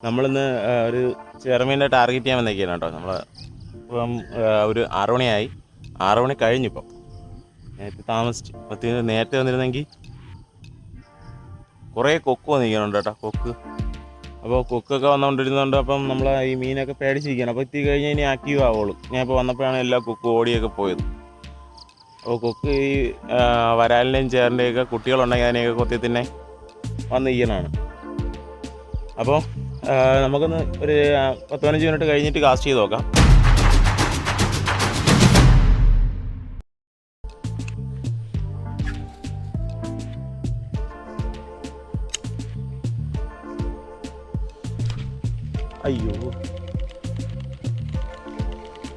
നമ്മളിന്ന് ഒരു ചെറുമീനെ ടാർഗറ്റ് ചെയ്യാൻ വന്നേക്കാണ് കേട്ടോ. നമ്മൾ ഇപ്പം ഒരു 6 മണിയായി. 6 മണി കഴിഞ്ഞിപ്പം. നേരത്തെ താമസിച്ച്. അപ്പോൾ നേരത്തെ വന്നിരുന്നെങ്കിൽ കുറേ കൊക്ക് വന്നിരിക്കുന്നുണ്ട് കേട്ടോ, കൊക്ക്. അപ്പോൾ കൊക്കൊക്കെ വന്നുകൊണ്ടിരുന്നുണ്ട്. അപ്പം നമ്മൾ ഈ മീനൊക്കെ പേടിച്ചിരിക്കുകയാണ്. അപ്പോൾ എത്തി കഴിഞ്ഞാൽ ഇനി ആക്റ്റീവ് ആവുള്ളൂ. ഞാൻ ഇപ്പോൾ വന്നപ്പോഴാണ് എല്ലാ കൊക്കും ഓടിയൊക്കെ പോയത്. അപ്പോൾ കൊക്ക് ഈ വരാലിൻ്റെയും ചേറിൻ്റെയൊക്കെ കുട്ടികളുണ്ടെങ്കിൽ അതിനെയൊക്കെ കൊത്തി തന്നെ വന്നിരിക്കണതാണ്. അപ്പോൾ നമുക്കൊന്ന് ഒരു 10-15 മിനിറ്റ് കഴിഞ്ഞിട്ട് കാസ്റ്റ് ചെയ്ത് നോക്കാം. അയ്യോ,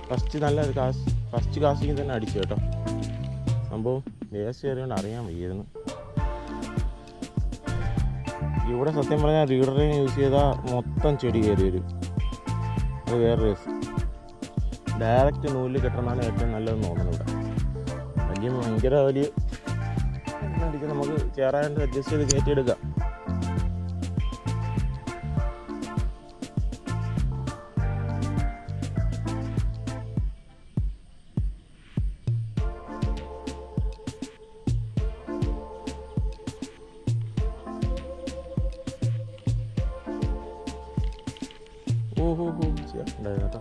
ഫസ്റ്റ് കാസ്റ്റിങ് തന്നെ അടിച്ചു കേട്ടോ. സംഭവം വേസ്റ്റ് കയറിയോണ്ട് അറിയാൻ വയ്യായിരുന്നു. ഇവിടെ സത്യം പറഞ്ഞാൽ റീഡറിനെ യൂസ് ചെയ്താൽ മൊത്തം ചെടി കയറി വരും. അത് വേറെ രസം. ഡയറക്റ്റ് നൂലിൽ കെട്ടണമെന്നാണ് ഏറ്റവും നല്ലതെന്ന് തോന്നുന്നത്. ഇവിടെ ഭയങ്കര വലിയ നമുക്ക് ചേറാനായിട്ട് അഡ്ജസ്റ്റ് ചെയ്ത് കയറ്റിയെടുക്കാം. ഉണ്ടായിരുന്നു കേട്ടോ.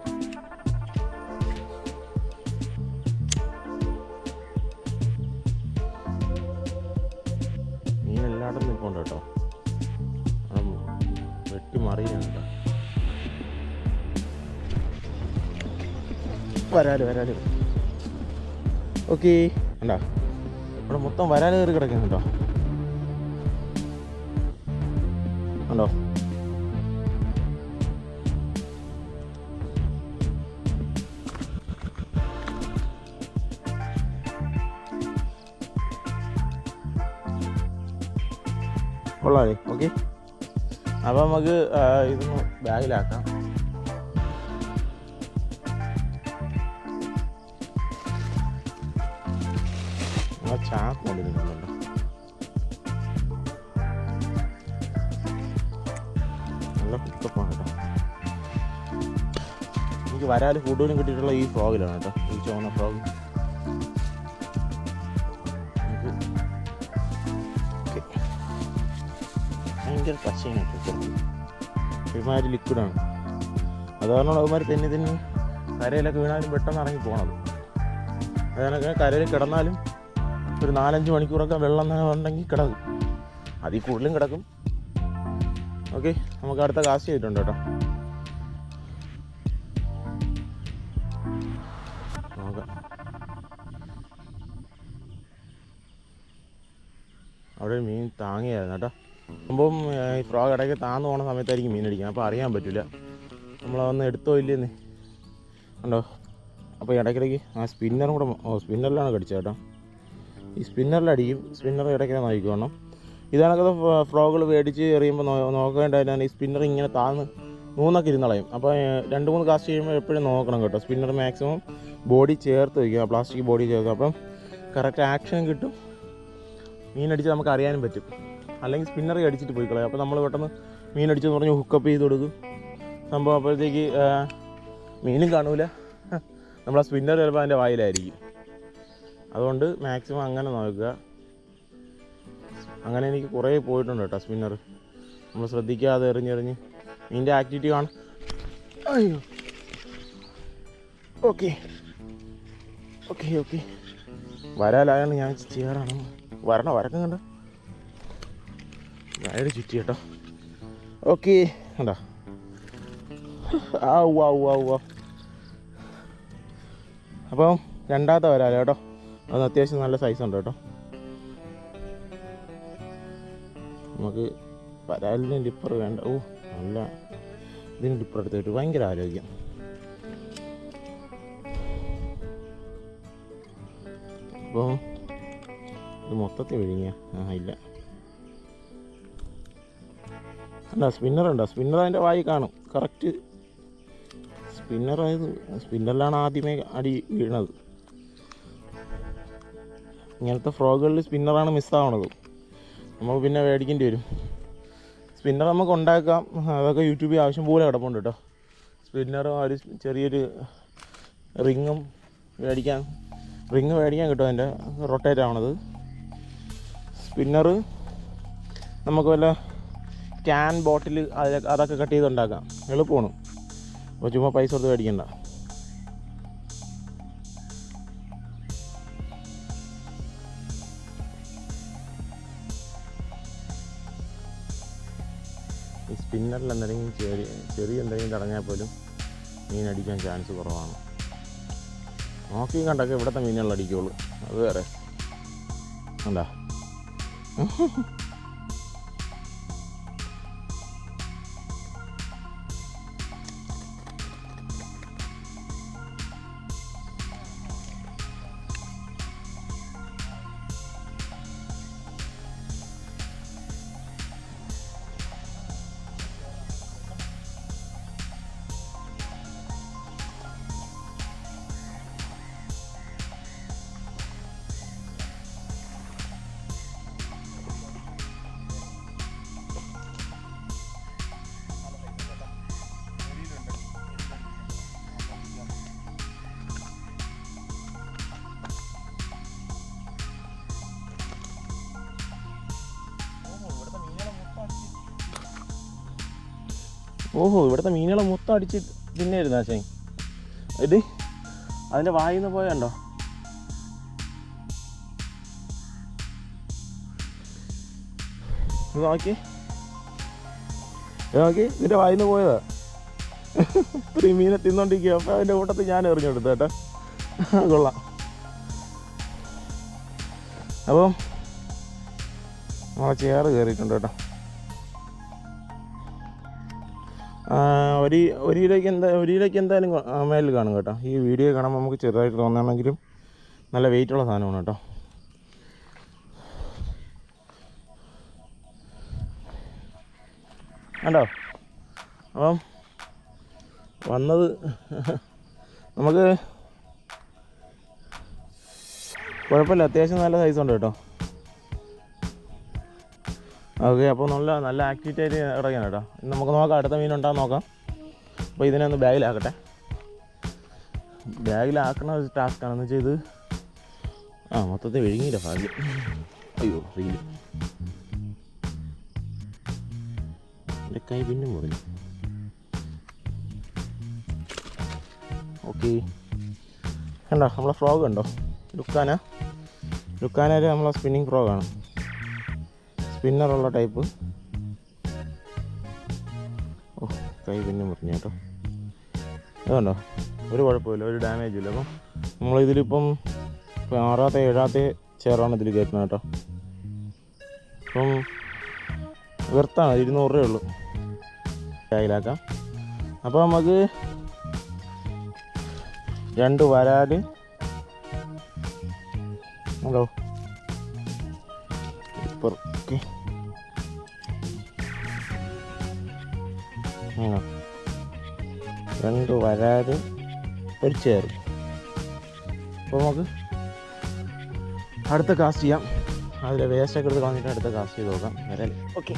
മീൻ എല്ലായിടത്തും നിൽപ്പുണ്ട് കേട്ടോ. വെട്ടി മറിയാണ് കേട്ടോ. വരാല് ഓക്കെ. ഉണ്ടോ ഇവിടെ മൊത്തം വരാല് കയറി കിടക്കുന്നു കേട്ടോ. ഉണ്ടോ? കൊള്ളാമേ. ഓക്കെ, അപ്പോൾ നമുക്ക് ഇതൊന്ന് ബാഗിലാക്കാം. ചാക്ക് കൊണ്ടിരുന്നുണ്ടല്ലോ. നല്ല കുത്തപ്പാണ് കേട്ടോ. എനിക്ക് വരാല് കൂടുതലും കിട്ടിയിട്ടുള്ള ഈ ഫ്രോഗിലാണ് കേട്ടോ, ഈ ചുവന്ന ഫ്രോഗ്. ഭയങ്കര പച്ചയിനൊക്കെ ഒരുമാതിരി ലിക്വിഡാണ്. അതാണ് അവന്മാർ തെന്നി കരയിലൊക്കെ വീണാലും പെട്ടെന്ന് ഇറങ്ങി പോകണത്. അതിനൊക്കെ കരയിൽ കിടന്നാലും ഒരു 4-5 മണിക്കൂറൊക്കെ വെള്ളം ഉണ്ടെങ്കിൽ കിടക്കും. അതിൽ കൂടുതലും കിടക്കും. ഓക്കെ, നമുക്ക് അടുത്ത കാസ്റ്റ് ചെയ്തിട്ടുണ്ട് കേട്ടോ. നോക്കാം. അവിടെ ഒരു മീൻ താങ്ങിയായിരുന്നു കേട്ടോ. സംഭവം ഈ ഫ്രോഗ് ഇടയ്ക്ക് താന്ന് പോകുന്ന സമയത്തായിരിക്കും മീൻ അടിക്കുന്നത്. അപ്പോൾ അറിയാൻ പറ്റില്ല നമ്മളതൊന്ന് എടുത്തോ ഇല്ലെന്ന്. ഉണ്ടോ? അപ്പോൾ ഇടയ്ക്കിടയ്ക്ക് ആ സ്പിന്നറും കൂടെ സ്പിന്നറിലാണ് കടിച്ചത് കേട്ടോ. ഈ സ്പിന്നറിലടിക്കും. സ്പിന്നർ ഇടയ്ക്കിടെ നോക്കിക്കോണം. ഇതാണൊക്കെ ഫ്രോഗുകൾ മേടിച്ച് എറിയുമ്പോൾ നോക്കേണ്ടതാണ്. ഈ സ്പിന്നർ ഇങ്ങനെ താന്ന് മൂന്നൊക്കെ ഇരുന്നളയും. അപ്പോൾ 2-3 കാസ്റ്റ് ചെയ്യുമ്പോൾ എപ്പോഴും നോക്കണം കേട്ടോ. സ്പിന്നർ മാക്സിമം ബോഡി ചേർത്ത് വയ്ക്കുക, പ്ലാസ്റ്റിക് ബോഡി ചേർക്കുക. അപ്പം കറക്റ്റ് ആക്ഷൻ കിട്ടും. മീനടിച്ച് നമുക്ക് അറിയാനും പറ്റും. അല്ലെങ്കിൽ സ്പിന്നർ അടിച്ചിട്ട് പോയി കളയും. അപ്പോൾ നമ്മൾ പെട്ടെന്ന് മീനടിച്ചെന്ന് പറഞ്ഞ് ഹുക്കപ്പ് ചെയ്ത് കൊടുക്കും. സംഭവം അപ്പോഴത്തേക്ക് മീനും കാണൂല. നമ്മളെ സ്പിന്നർ ചിലപ്പോൾ അതിൻ്റെ വായിലായിരിക്കും. അതുകൊണ്ട് മാക്സിമം അങ്ങനെ നോക്കുക. അങ്ങനെ എനിക്ക് കുറേ പോയിട്ടുണ്ട് കേട്ടോ സ്പിന്നർ. നമ്മൾ ശ്രദ്ധിക്കാതെ എറിഞ്ഞെറിഞ്ഞ് മീനിൻ്റെ ആക്ടിവിറ്റി കാണും. അയ്യോ, ഓക്കെ ഓക്കെ ഓക്കെ. വരാലായാണ് ഞാൻ ചെയ്യാറാണ്. വരക്കം കണ്ടോ, വയറ് ചുറ്റി കേട്ടോ. ഓക്കെ, കണ്ടോ. അപ്പം രണ്ടാമത്തെ വരാല കേട്ടോ. അത് അത്യാവശ്യം നല്ല സൈസ് ഉണ്ട് കേട്ടോ. നമുക്ക് വരാലിന് ലിപ്പർ വേണ്ട. നല്ല ഇതിന് ലിപ്പർ എടുത്തിട്ട് ഭയങ്കര ആരോഗ്യം. അപ്പോൾ ഇത് മൊത്തത്തിൽ വിഴുങ്ങിയ ഇല്ല. അല്ല, സ്പിന്നറുണ്ടോ? സ്പിന്നർ അതിൻ്റെ വായി കാണും കറക്റ്റ്. സ്പിന്നറിലാണ് ആദ്യമേ അടി വീണത്. ഇങ്ങനത്തെ ഫ്രോഗുകളിൽ സ്പിന്നറാണ് മിസ്സാവണത്. നമുക്ക് പിന്നെ മേടിക്കേണ്ടി വരും. സ്പിന്നർ നമുക്ക് ഉണ്ടാക്കാം, അതൊക്കെ യൂട്യൂബിൽ ആവശ്യം പോലെ കിടപ്പുണ്ട് കേട്ടോ. സ്പിന്നറും ഒരു ചെറിയൊരു റിങ്ങും മേടിക്കാൻ കിട്ടും. അതിൻ്റെ റൊട്ടേറ്റ് ആവണത്. സ്പിന്നർ നമുക്ക് വല്ല ക്യാൻ ബോട്ടിൽ അതൊക്കെ കട്ട് ചെയ്ത് ഉണ്ടാക്കാം, എളുപ്പമാണ്. അപ്പോൾ ചുമ്മാ പൈസ കൊടുത്ത് മേടിക്കണ്ട. ഈ സ്പിന്നറിൽ എന്തെങ്കിലും ചെറിയ എന്തെങ്കിലും തടഞ്ഞാൽ പോലും മീൻ അടിക്കാൻ ചാൻസ് കുറവാണ്. നോക്കി കണ്ടൊക്കെ ഇവിടുത്തെ മീനുകൾ അടിക്കുള്ളൂ, അത് വേറെ എന്താ. ഓഹോ, ഇവിടുത്തെ മീനുകളെ മൊത്തം അടിച്ച് തിന്നായിരുന്നു ആശാൻ. ഇത് അതിൻ്റെ വായിൽ നിന്ന് പോയണ്ടോ? ഇത് നോക്കി ഇതിൻ്റെ വായിൽ നിന്ന് പോയതാ. ഇത്രയും മീനെ തിന്നോണ്ടിരിക്കുക. അപ്പോൾ അതിൻ്റെ കൂട്ടത്തിൽ ഞാൻ എറിഞ്ഞെടുത്തു കേട്ടോ. കൊള്ളാം. അപ്പം നമ്മളെ ചേറ് കയറിയിട്ടുണ്ട് കേട്ടോ. ഒരു കിലോയ്ക്ക് എന്തായാലും മേലിൽ കാണും കേട്ടോ. ഈ വീഡിയോ കാണുമ്പോൾ നമുക്ക് ചെറുതായിട്ട് തോന്നണമെങ്കിലും നല്ല വെയിറ്റുള്ള സാധനമാണ് കേട്ടോ. കണ്ടോ? അപ്പം വന്നത് നമുക്ക് കുഴപ്പമില്ല, അത്യാവശ്യം നല്ല സൈസുണ്ട് കേട്ടോ. ഓക്കെ, അപ്പോൾ നല്ല ആക്ടിവിറ്റി ആയിട്ട് ഇറങ്ങാൻ കേട്ടോ. നമുക്ക് നോക്കാം അടുത്ത മീനുണ്ടാകും നോക്കാം. അപ്പോൾ ഇതിനെ ഒന്ന് ബാഗിലാക്കട്ടെ. ബാഗിലാക്കണ ഒരു ടാസ്ക്കാണെന്ന് വെച്ചാൽ ഇത് മൊത്തത്തിൽ വിഴുങ്ങിയില്ല ഭാഗ്യം. അയ്യോ റീല് എൻ്റെ കൈ പിന്നെ മുറിഞ്ഞു. ഓക്കെ, കണ്ടോ നമ്മളെ ഫ്രോഗ് ഉണ്ടോ? ലുക്കാനയിൽ നമ്മളെ സ്പിന്നിങ് ഫ്രോഗാണ്, സ്പിന്നറുള്ള ടൈപ്പ്. ഓ, കൈ പിന്നെ മുറിഞ്ഞു കേട്ടോ. അതുകൊണ്ടോ ഒരു കുഴപ്പമില്ല, ഒരു ഡാമേജും ഇല്ല. അപ്പം നമ്മളിതിലിപ്പം 6ാമത്തെ 7ാമത്തെ ചേറാണ് ഇതിൽ കയറ്റുന്നത് കേട്ടോ. അപ്പം വെർത്താണ്, 200 രൂപയേ ഉള്ളൂ. ബാഗിലാക്കാം. അപ്പോൾ നമുക്ക് 2 വരാൽ ഉണ്ടോ? സൂപ്പർ. ഓക്കെ, 2 വരാൽ, ഒരു ചേർ. അപ്പോൾ നമുക്ക് അടുത്ത കാസ്റ്റ് ചെയ്യാം. അതിൽ വേസ്റ്റൊക്കെ എടുത്ത് കളഞ്ഞിട്ട് അടുത്ത കാസ്റ്റ് ചെയ്ത് നോക്കാം വരാൽ. ഓക്കെ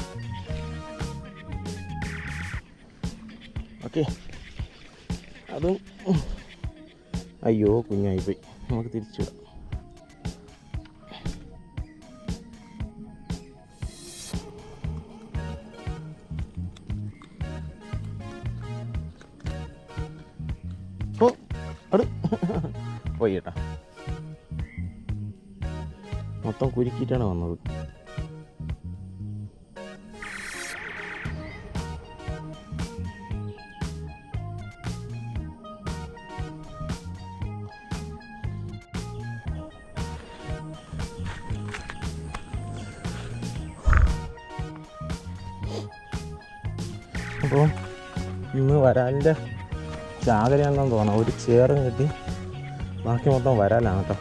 ഓക്കെ, അതും അയ്യോ കുഞ്ഞായിപ്പോയി. നമുക്ക് തിരിച്ചിടാം. പോയി കേട്ടാ, മൊത്തം കുരുക്കിയിട്ടാണ് വന്നത്. അപ്പോൾ ഇന്ന് വരാലിൻ്റെ ചാകരയാണെന്ന് തോന്നാം. ഒരു ചേറും കിട്ടി, ബാക്കി മൊത്തം വരാലാണ് കേട്ടോ.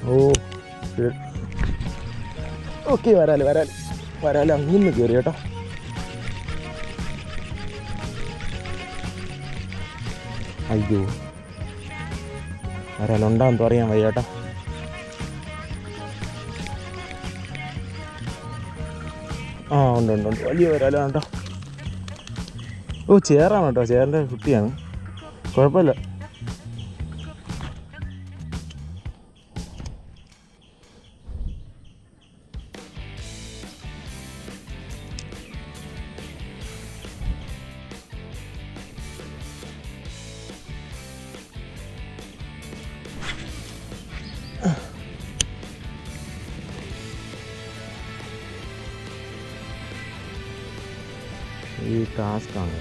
ഓ ഓക്കെ, വരാൽ അങ്ങനെ കയറി കേട്ടോ. അയ്യോ, വരാലുണ്ടാകും പറയാൻ വയ്യ കേട്ടോ. ആ ഉണ്ട് ഉണ്ട് ഉണ്ട്, വലിയ വരാലോ കേട്ടോ. ഓ ചേറാണ് കേട്ടോ, ചേറിൻ്റെ കുട്ടിയാണ്, കുഴപ്പമില്ല. ഈ ടാസ്ക്കാണ്.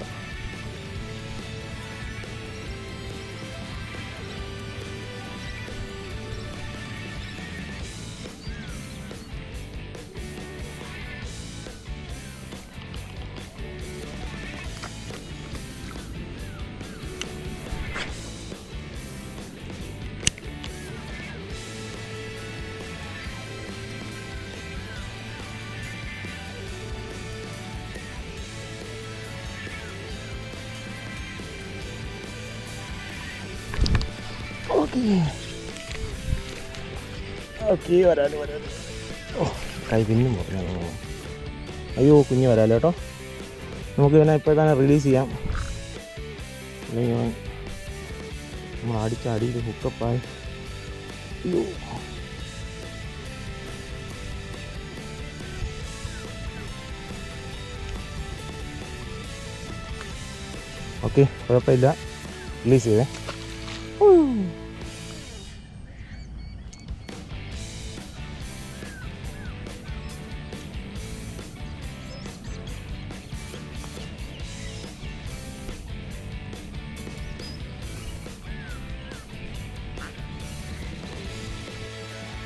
ഓക്കെ വരാല് വരാല്. ഓ കൈ പിന്നും പറഞ്ഞു. അയ്യോ കുഞ്ഞ് വരാല് കേട്ടോ. നമുക്ക് ഇവനെ ഇപ്പോൾ തന്നെ റിലീസ് ചെയ്യാം, അല്ലെങ്കിൽ നമ്മൾ അടിച്ച അടിയിൽ ഹുക്കപ്പായി. അയ്യോ ഓക്കെ കുഴപ്പമില്ല, റിലീസ് ചെയ്തേ.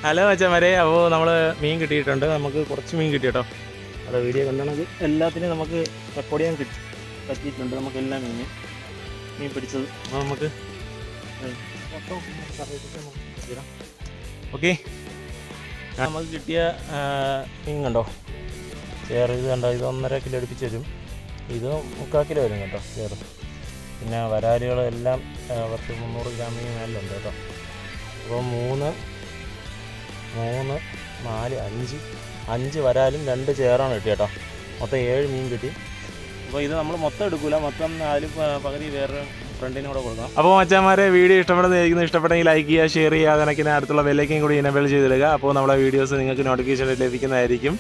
ഹലോ അച്ഛന്മാരെ, അപ്പോൾ നമ്മൾ മീൻ കിട്ടിയിട്ടുണ്ട്. നമുക്ക് കുറച്ച് മീൻ കിട്ടി കേട്ടോ. അത് വീഡിയോ കണ്ടാണെങ്കിൽ എല്ലാത്തിനും നമുക്ക് റെക്കോർഡ് ചെയ്യാൻ പറ്റിയിട്ടുണ്ട്. നമുക്ക് എല്ലാ മീൻ പിടിച്ചത് നമുക്ക് ഓക്കെ. നമുക്ക് കിട്ടിയ മീൻ കണ്ടോ, ചേറ് ഇത് കണ്ടോ, ഇത് 1.5 കിലോ അടുപ്പിച്ച് വരും. ഇത് 3/4 കിലോ വരും കേട്ടോ ചേറ്. പിന്നെ വരാലുകളെല്ലാം 300 ഗ്രാമിന് മേലുണ്ട് കേട്ടോ. അപ്പോൾ 3, 4, 5 വരാലും 2 ചേറാണ് കിട്ടി കേട്ടോ. മൊത്തം 7 മീൻ കിട്ടി. അപ്പോൾ ഇത് നമ്മൾ മൊത്തം എടുക്കില്ല, മൊത്തം അതിൽ പകുതി വേറെ ഫ്രണ്ടിനും കൂടെ കൊടുക്കണം. അപ്പോൾ മച്ചാന്മാരെ, വീഡിയോ ഇഷ്ടപ്പെടുന്നതായിരിക്കുന്നു. ഇഷ്ടപ്പെട്ടെങ്കിൽ ലൈക്ക് ചെയ്യുക, ഷെയർ ചെയ്യുക, അതിനൊക്കെ അടുത്തുള്ള ബെല്ലൈക്കൻ കൂടി എനേബിൾ ചെയ്തിടുക. അപ്പോൾ നമ്മളെ വീഡിയോസ് നിങ്ങൾക്ക് നോട്ടിഫിക്കേഷൻ ലഭിക്കുന്നതായിരിക്കും.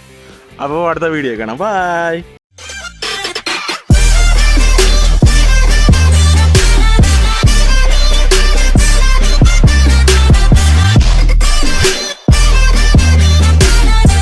അപ്പോൾ അടുത്ത വീഡിയോ കാണാം. ബൈ.